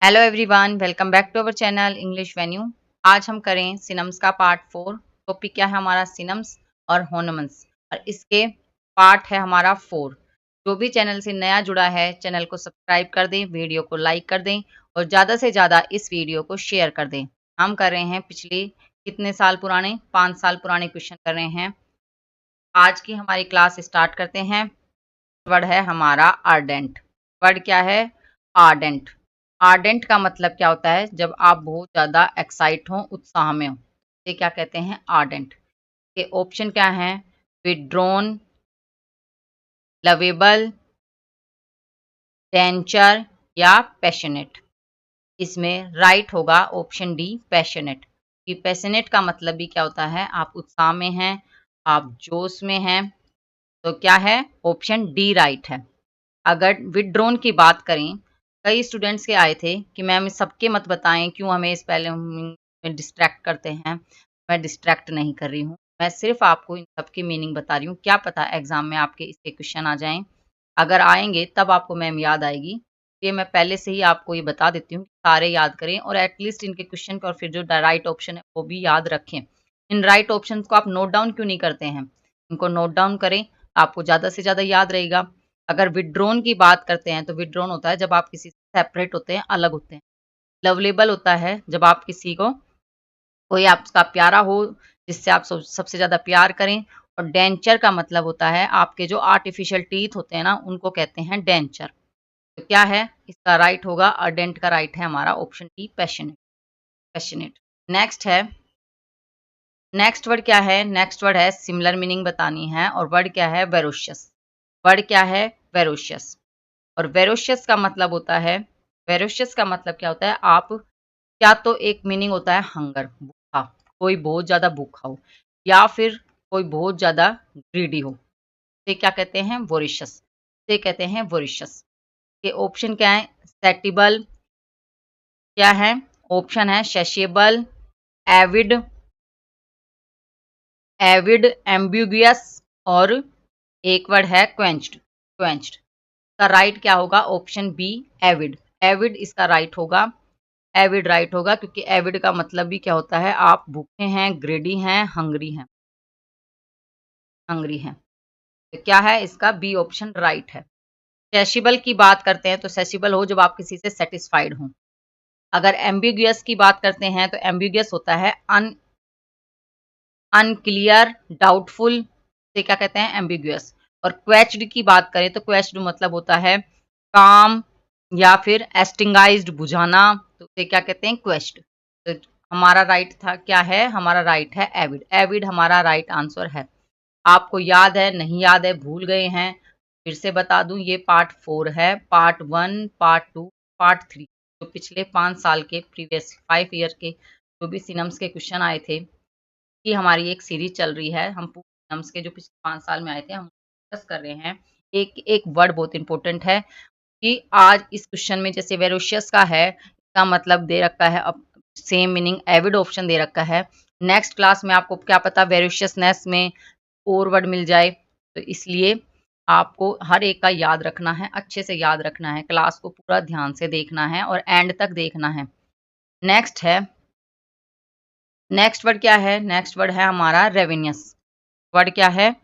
Hello everyone, welcome back to our channel English venue. आज हम करें सिनम्स का पार्ट 4। टॉपिक क्या है हमारा? सिनम्स और होनम्स, और इसके पार्ट है हमारा 4। जो भी चैनल से नया जुड़ा है, चैनल को सब्सक्राइब कर दें, वीडियो को लाइक कर दें और ज़्यादा से ज़्यादा इस वीडियो को शेयर कर दें। हम कर रहे हैं पिछले कितने साल पुराने, 5 साल पुराने क्वेश्चन कर रहे हैं। आज की हमारी क्लास स्टार्ट करते हैं। वर्ड है हमारा आर्डेंट। वर्ड क्या है? आर्डेंट। आर्डेंट का मतलब क्या होता है? जब आप बहुत ज़्यादा एक्साइट हो, उत्साह में हो, ये क्या कहते हैं? आर्डेंट। के ऑप्शन क्या हैं? विड्रॉन, लवेबल, डेंचर या पैशनेट। इसमें राइट होगा ऑप्शन डी, पैशनेट। कि पैशनेट का मतलब भी क्या होता है? आप उत्साह में हैं, आप जोश में हैं, तो क्या है? ऑप्शन डी राइट है। अगर विड्रॉन की बात करें, कई स्टूडेंट्स के आए थे कि मैम सबके मत बताएं, क्यों हमें इस पहले में डिस्ट्रैक्ट करते हैं। मैं डिस्ट्रैक्ट नहीं कर रही हूँ, मैं सिर्फ आपको इन सब की मीनिंग बता रही हूँ। क्या पता एग्जाम में आपके इसके क्वेश्चन आ जाएं। अगर आएंगे तब आपको मैम याद आएगी। ये मैं पहले से ही आपको ये बता देती हूँ, सारे याद करें और एटलीस्ट इनके क्वेश्चन को और फिर जो राइट ऑप्शन है वो भी याद रखें। इन राइट ऑप्शन को आप नोट डाउन क्यों नहीं करते हैं? इनको नोट डाउन करें, आपको ज़्यादा से ज़्यादा याद रहेगा। अगर विड्रॉन की बात करते हैं तो विड्रॉन होता है जब आप किसी से सेपरेट होते हैं, अलग होते हैं। लवलेबल होता है जब आप किसी को, कोई आपका प्यारा हो, जिससे आप सबसे ज़्यादा प्यार करें। और डेंचर का मतलब होता है आपके जो आर्टिफिशियल टीथ होते हैं ना, उनको कहते हैं डेंचर। तो क्या है इसका राइट होगा? अर्डेंट का राइट है हमारा option D, passionate. Passionate. Next है, नेक्स्ट वर्ड क्या है? नेक्स्ट वर्ड है, सिमिलर मीनिंग बतानी है, और वर्ड क्या है? वेरोशियस। वर्ड क्या है? वेरोशियस। और वेरोशियस का मतलब होता है, वेरोशियस का मतलब क्या होता है? आप क्या, तो एक मीनिंग होता है हंगर, भूखा, कोई बहुत ज्यादा भूखा हो, या फिर कोई बहुत ज्यादा ग्रीडी हो, तो क्या कहते हैं? वोरिशियस। से कहते हैं वोरिशियस। ये ऑप्शन क्या है? सेटिबल, क्या है? ऑप्शन है सेशिएबल, एविड, एविड, एम्बिगुअस, और एक वर्ड है क्वेंच्ड। क्वेंच्ड का राइट क्या होगा? Option B, avid. एविड इसका राइट होगा। एविड राइट होगा, क्योंकि एविड का मतलब भी क्या होता है? आप भूखे हैं, ग्रेडी हैं, हंग्री हैं। हंग्री हैं, तो क्या है इसका? बी ऑप्शन राइट है। सेसिबल की बात करते हैं तो सेसिबल हो जब आप किसी से सेटिस्फाइड हो। अगर एम्बिगुअस की बात करते हैं तो एम्बिगुअस होता है अनक्लियर, डाउटफुल, से क्या कहते हैं? एम्बिगुअस। और क्वेच्ड की बात करें तो क्वेच्ड मतलब होता है काम या फिर एस्टिंगाइज्ड, बुझाना, तो उसे क्या कहते हैं? क्वेच्ड। तो हमारा राइट था, क्या है हमारा? राइट है एविड। एविड हमारा राइट आंसर है। आपको याद है, नहीं याद है, भूल गए हैं, फिर से बता दूं, ये पार्ट 4 है। पार्ट 1, पार्ट 2, पार्ट 3, जो पिछले 5 साल के, प्रीवियस 5 ईयर के जो भी सिनम्स के क्वेश्चन आए थे, कि हमारी एक सीरीज चल रही है। हम सिनम्स के जो पिछले 5 साल में आए थे, हम डिस्कस कर रहे हैं। एक एक वर्ड बहुत इंपॉर्टेंट है, कि आज इस क्वेश्चन में जैसे वेरोशियस का है, इसका मतलब दे रखा है, अब सेम मीनिंग एविड ऑप्शन दे रखा है। नेक्स्ट क्लास में आपको क्या पता वेरोशियसनेस में और वर्ड मिल जाए, तो इसलिए आपको हर एक का याद रखना है, अच्छे से याद रखना है, क्लास को पूरा ध्यान से देखना है और एंड तक देखना है। नेक्स्ट है, नेक्स्ट वर्ड क्या है? नेक्स्ट वर्ड है हमारा रेवेनियस। वर्ड क्या है?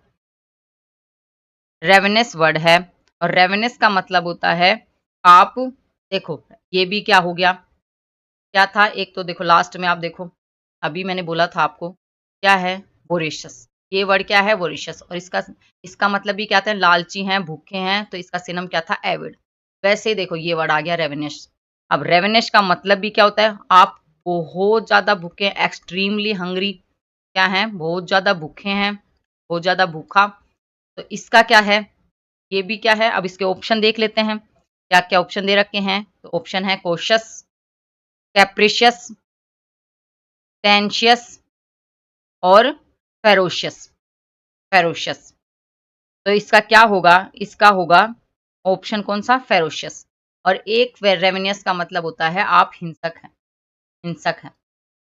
रेवेनियस वर्ड है। और रेवेनियस का मतलब होता है, आप देखो, ये भी क्या हो गया? क्या था? एक तो देखो लास्ट में आप देखो, अभी मैंने बोला था आपको, क्या है? वोरेशियस। ये वर्ड क्या है? वोरेशियस। और इसका इसका मतलब भी क्या था? लालची हैं, भूखे हैं, तो इसका सिनम क्या था? एविड। वैसे देखो ये वर्ड आ गया रेवेनियस। अब रेवेनियस का मतलब भी क्या होता है? आप बहुत ज्यादा भूखे हैं, एक्सट्रीमली हंग्री, क्या है? बहुत ज्यादा भूखे हैं, बहुत ज्यादा भूखा। तो इसका क्या है? ये भी क्या है? अब इसके ऑप्शन देख लेते हैं, क्या क्या ऑप्शन दे रखे हैं। तो ऑप्शन है कॉशियस, कैप्रिशियस, टेंशियस और फेरोशियस। फेरोशियस। तो इसका क्या होगा? इसका होगा ऑप्शन कौन सा? फेरोशियस। और एक रेवेनियस का मतलब होता है आप हिंसक हैं। हिंसक हैं।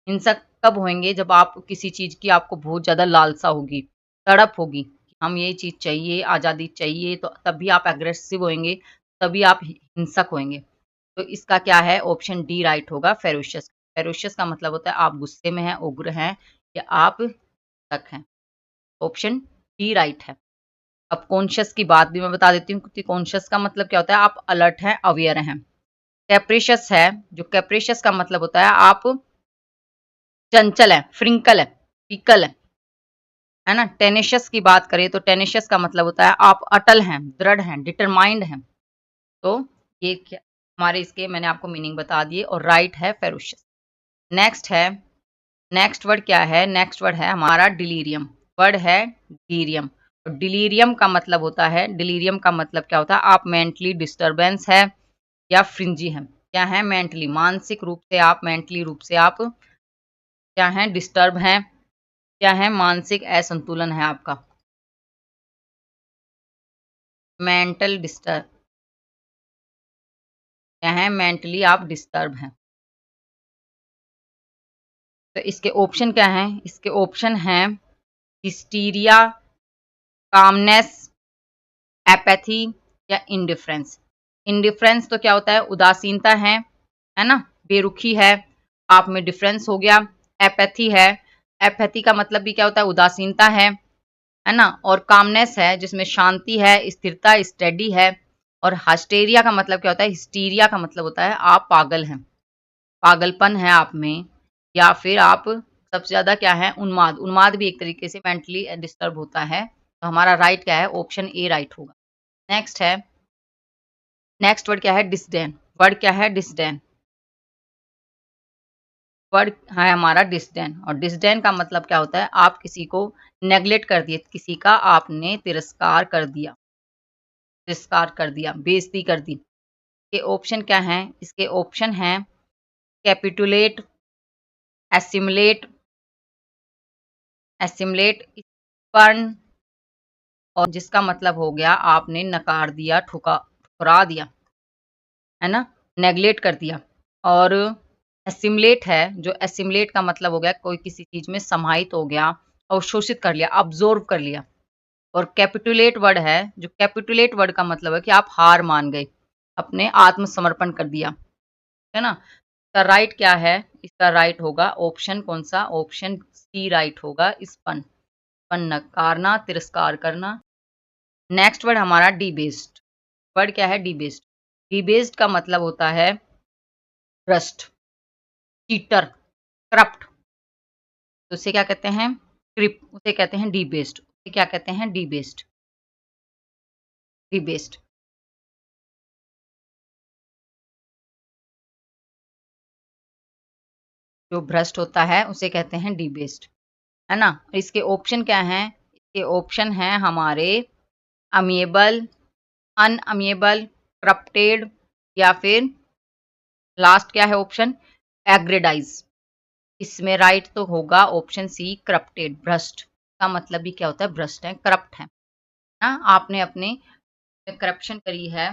हिंसक कब होंगे? जब आप किसी चीज की, आपको बहुत ज्यादा लालसा होगी, तड़प होगी, हम ये चीज चाहिए, आजादी चाहिए, तो तभी आप एग्रेसिव होंगे, तभी आप हिंसक होंगे। तो इसका क्या है, ऑप्शन डी राइट होगा, फेरोशियस। फेरोशियस का मतलब होता है आप गुस्से में हैं, उग्र हैं या आप तक हैं। ऑप्शन डी राइट है। अब कॉन्शियस की बात भी मैं बता देती हूँ कि कॉन्शियस का मतलब क्या होता है, आप अलर्ट हैं, अवेयर हैं। कैप्रिशियस है, जो कैप्रिशियस का मतलब होता है आप चंचल है, फ्रिंकल है, फीकल है ना। टेनेशियस की बात करें तो टेनेशियस का मतलब होता है आप अटल हैं, दृढ़ हैं, डिटरमाइंड हैं। तो ये हमारे इसके मैंने आपको मीनिंग बता दिए और राइट है फेरोशियस। नेक्स्ट है, नेक्स्ट वर्ड क्या है, नेक्स्ट वर्ड है हमारा डिलीरियम। वर्ड है डिलीरियम। डिलीरियम का मतलब होता है, डिलीरियम का मतलब क्या होता है, आप मेंटली डिस्टर्बेंस है या फ्रिंजी है। क्या है, मेंटली, मानसिक रूप से आप, मेंटली रूप से आप क्या है, डिस्टर्ब हैं, क्या है, मानसिक असंतुलन है आपका, मेंटल डिस्टर्ब, क्या है, मेंटली आप डिस्टर्ब हैं। तो इसके ऑप्शन क्या हैं, इसके ऑप्शन हैं हिस्टीरिया, कामनेस, एपैथी या इंडिफरेंस। इंडिफरेंस तो क्या होता है, उदासीनता है ना, बेरुखी है, आप में डिफरेंस हो गया। एपैथी है, एपैथी का मतलब भी क्या होता है, उदासीनता है ना। और कामनेस है जिसमें शांति है, स्थिरता, स्टेडी है। और हास्टेरिया का मतलब क्या होता है, हिस्टीरिया का मतलब होता है आप पागल हैं, पागलपन है आप में, या फिर आप सबसे ज्यादा क्या है, उन्माद। उन्माद भी एक तरीके से मेंटली डिस्टर्ब होता है। तो हमारा राइट क्या है, ऑप्शन ए राइट होगा। नेक्स्ट है, नेक्स्ट वर्ड क्या है, डिसडेन। वर्ड क्या है, डिसडेन। वर्ड है हमारा डिसडेन। और डिसडेन का मतलब क्या होता है, आप किसी को नेग्लेक्ट कर दिए, किसी का आपने तिरस्कार कर दिया, तिरस्कार कर दिया, बेइज्जती कर दी। के ऑप्शन क्या हैं, इसके ऑप्शन हैं कैपिटुलेट, एसिमुलेट, एसिमुलेट, स्पर्न, और जिसका मतलब हो गया आपने नकार दिया, ठुकरा दिया, है ना, नेग्लेक्ट कर दिया। और एसिमुलेट है, जो एसिमुलेट का मतलब हो गया कोई किसी चीज में समाहित हो गया, अवशोषित कर लिया, अब्जॉर्व कर लिया। और कैपिटुलेट वर्ड है, जो कैपिटुलेट वर्ड का मतलब है कि आप हार मान गए, अपने आत्मसमर्पण कर दिया, है ना। इसका राइट क्या है, इसका राइट होगा ऑप्शन कौन सा, ऑप्शन सी राइट होगा, स्पन। स्पन, नकारना, तिरस्कार करना। नेक्स्ट वर्ड हमारा डीबेस्ड। वर्ड क्या है, डीबेस्ड। डीबेस्ड का मतलब होता है भ्रष्ट, चीटर, करप्ट। तो उसे क्या कहते हैं, क्रिप, उसे कहते हैं डीबेस्ड। उसे क्या कहते हैं, डीबेस्ड, डीबेस्ड। जो भ्रष्ट होता है उसे कहते हैं डीबेस्ड, है ना। इसके ऑप्शन क्या हैं, इसके ऑप्शन हैं हमारे अमिएबल, अनअमिएबल, करप्टेड, या फिर लास्ट क्या है ऑप्शन, एग्रेडाइज। इसमें राइट तो होगा ऑप्शन सी, करप्टेड। भ्रष्ट का मतलब भी क्या होता है, भ्रष्ट है, करप्ट है ना, आपने अपने करप्शन करी है,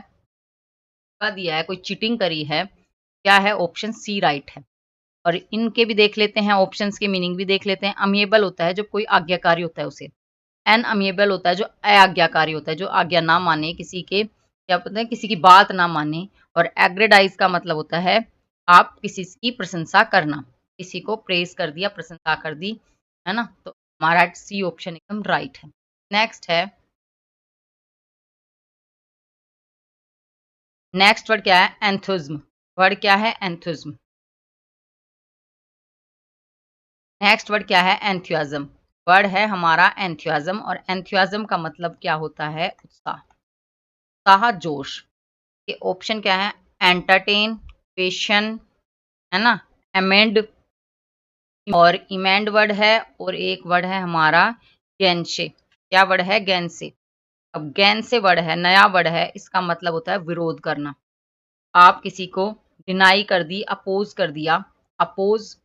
का दिया है, कोई चीटिंग करी है, क्या है, ऑप्शन सी राइट है। और इनके भी देख लेते हैं, ऑप्शंस के मीनिंग भी देख लेते हैं। अमिएबल होता है जो कोई आज्ञाकारी होता है उसे, एन अमिएबल होता है जो अआज्ञाकारी होता है, जो आज्ञा ना माने किसी के, क्या बोलते हैं, किसी की बात ना माने। और एग्रेडाइज का मतलब होता है आप किसी की प्रशंसा करना, किसी को प्रेज कर दिया, प्रशंसा कर दी, है ना। तो हमारा सी ऑप्शन एकदम राइट है। नेक्स्ट है, नेक्स्ट वर्ड क्या है, एंथुज्म। वर्ड क्या है, एंथुज्म। नेक्स्ट वर्ड क्या है, एंथुआज्म। वर्ड है हमारा एंथुआज्म। और एंथुआज्म का मतलब क्या होता है, उत्साह, उत्साह, जोश। के ऑप्शन क्या है, एंटरटेन, पेशन, है ना, अमेंड, और इमेंड वर्ड है। और एक वर्ड है हमारा गैनशे। क्या वर्ड है, गैनसे। अब गैन से वर्ड है, नया वर्ड है, इसका मतलब होता है विरोध करना। आप किसी को डिनाई कर दी, अपोज कर दिया, अपोज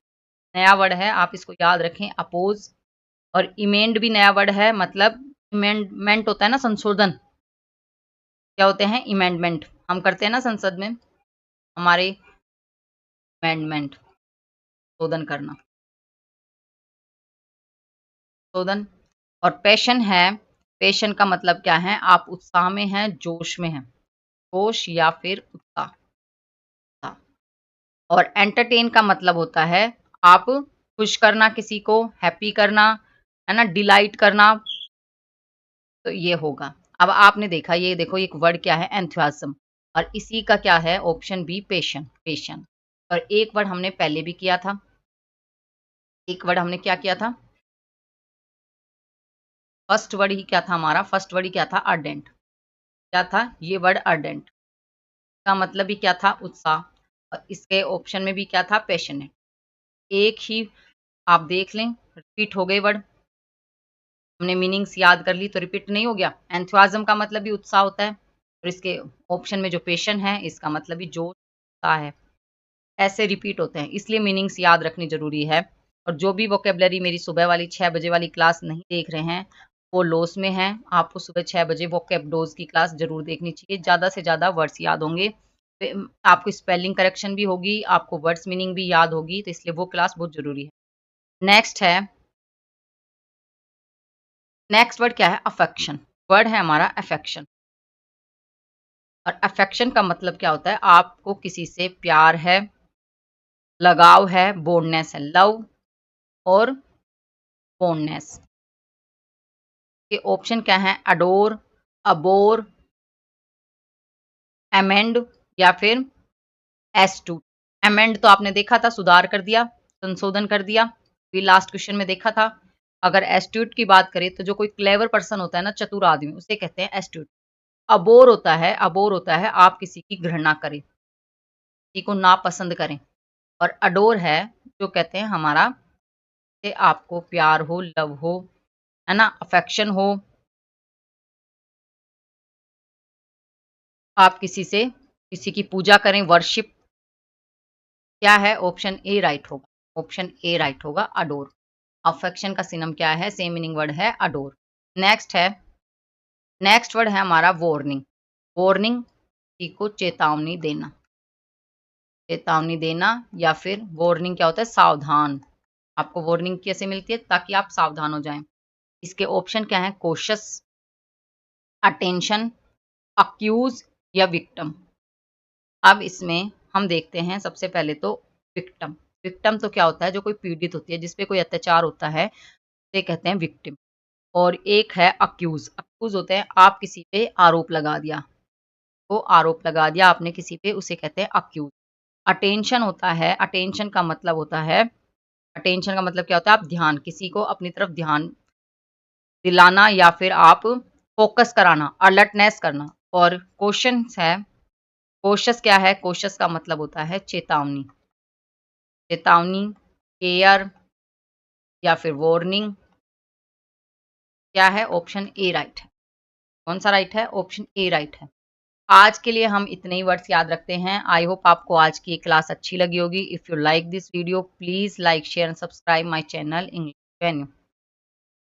नया वर्ड है, आप इसको याद रखें, अपोज। और इमेंड भी नया वर्ड है, मतलब इमेंडमेंट होता है ना, संशोधन। क्या होते हैं, इमेंडमेंट, हम करते हैं ना संसद में, हमारे अमेंडमेंट, शोधन करना, शोधन। और पैशन है, पैशन का मतलब क्या है, आप उत्साह में हैं, जोश में हैं, जोश या फिर उत्साह। और एंटरटेन का मतलब होता है आप खुश करना किसी को, हैप्पी करना, है ना, डिलाइट करना, तो ये होगा। अब आपने देखा, ये देखो एक वर्ड क्या है, एंथुसियाज्म, और इसी का क्या है, ऑप्शन बी पेशन, पेशन। और एक वर्ड हमने पहले भी किया था, एक वर्ड हमने क्या किया था, फर्स्ट वर्ड ही क्या था हमारा, फर्स्ट वर्ड ही क्या था, अर्डेंट। क्या था ये वर्ड, अर्डेंट का मतलब भी क्या था, उत्साह, और इसके ऑप्शन में भी क्या था, पैशनेट। एक ही आप देख लें, रिपीट हो गए वर्ड, हमने मीनिंग्स याद कर ली तो रिपीट नहीं हो गया। एंथुसियाज्म का मतलब भी उत्साह होता है, और इसके ऑप्शन में जो पेशन है इसका मतलब भी जोश, उत्साह है। ऐसे रिपीट होते हैं, इसलिए मीनिंग्स याद रखनी जरूरी है। और जो भी वोकेबलरी मेरी सुबह वाली 6 बजे वाली क्लास नहीं देख रहे हैं, वो लॉस में हैं। आपको सुबह 6 बजे वोकेबडोज की क्लास जरूर देखनी चाहिए, ज़्यादा से ज़्यादा वर्ड्स याद होंगे, आपको स्पेलिंग करेक्शन भी होगी, आपको वर्ड्स मीनिंग भी याद होगी, तो इसलिए वो क्लास बहुत जरूरी है। नेक्स्ट है, नेक्स्ट वर्ड क्या है, अफेक्शन। वर्ड है हमारा अफेक्शन, और अफेक्शन का मतलब क्या होता है, आपको किसी से प्यार है, लगाव है, बोन्डनेस है, लव और बोन्डनेस के ऑप्शन क्या है, अडोर, अबोर, एमेंड या फिर एस्टूट। एमेंड तो आपने देखा था, सुधार कर दिया, संशोधन कर दिया, भी लास्ट क्वेश्चन में देखा था। अगर एस्ट्यूट की बात करें तो जो कोई क्लेवर पर्सन होता है ना, चतुर आदमी, उसे कहते हैं एस्ट्यूट। अबोर होता है, अबोर होता है आप किसी की घृणा करें, किसी को नापसंद करें। और अडोर है जो कहते हैं हमारा से आपको प्यार हो, लव हो, है ना, अफेक्शन हो, आप किसी से किसी की पूजा करें, वर्शिप। क्या है, ऑप्शन ए राइट होगा, ऑप्शन ए राइट होगा, अडोर। अफेक्शन का सिनम क्या है, सेम मीनिंग वर्ड है, अडोर। नेक्स्ट है, नेक्स्ट वर्ड है हमारा वार्निंग। वार्निंग किसी को चेतावनी देना, चेतावनी देना, या फिर वार्निंग क्या होता है, सावधान। आपको वार्निंग कैसे मिलती है, ताकि आप सावधान हो जाएं। इसके ऑप्शन क्या है, कोशिश, अटेंशन, अक्यूज या विक्टिम। अब इसमें हम देखते हैं सबसे पहले तो विक्टिम। विक्टिम तो क्या होता है, जो कोई पीड़ित होती है, जिसपे कोई अत्याचार होता है, उसे कहते हैं विक्टिम। और एक है अक्यूज। अक्यूज होते हैं आप किसी पे आरोप लगा दिया, तो आरोप लगा दिया आपने किसी पे, उसे कहते हैं अक्यूज। अटेंशन होता है, अटेंशन का मतलब होता है, अटेंशन का मतलब क्या होता है, आप ध्यान, किसी को अपनी तरफ ध्यान दिलाना, या फिर आप फोकस कराना, अलर्टनेस करना। और क्वेश्चन है, कोशस क्या है, कोशस का मतलब होता है चेतावनी, चेतावनी, केयर या फिर वार्निंग। क्या है, ऑप्शन ए राइट है। कौन सा राइट है, ऑप्शन ए राइट है। आज के लिए हम इतने ही वर्ड्स याद रखते हैं। आई होप आपको आज की क्लास अच्छी लगी होगी। If you like this video, please like, share and subscribe my channel English venue.